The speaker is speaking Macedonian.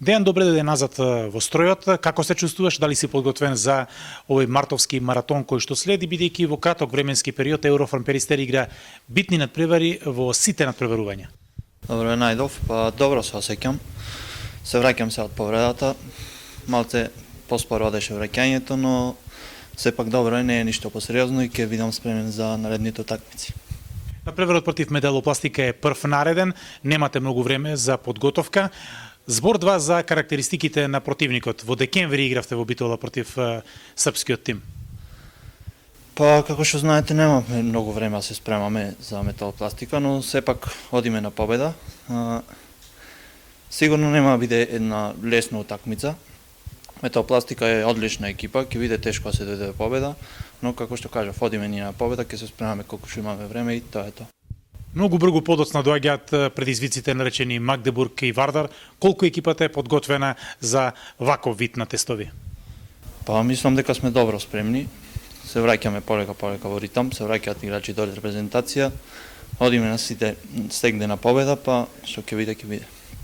Дејан, добре дојде назад во стројот. Како се чувствуваш? Дали си подготвен за овој мартовски маратон кој што следи, бидејќи во краток временски период Еврофарм Перистер игра битни надпревари во сите надпреварувања? Добро е, најдов, па добро се осеќам. Се враќам се од повредата. Малце поспоро одеше враќањето, но сепак добро е, не е ништо посериозно и ќе бидам спремен за наредните такмици. Надпреварот против Металопластика е прв нареден, немате многу време за подготовка. Збор два за карактеристиките на противникот. Во декември игравте во битола против српскиот тим. Па, како што знаете, немаме многу време да се спремаме за Металопластика, но сепак одиме на победа. Сигурно нема да биде една лесна утакмица. Металопластика е одлична екипа, ќе биде тешко да се дојде до победа, но како што кажав, одиме ние на победа, ќе се спремаме колку што имаме време и тоа е тоа. Многу брзо подоцна доаѓаат предизвиците наречени Магдебург и Вардар. Колку екипата е подготвена за ваков вид на тестови? Па, мислам дека сме добро спремни. Се враќаме полека во ритам, се враќаат играчи до репрезентација. Одиме на сите стегне на победа, па што ќе биде, ќе биде.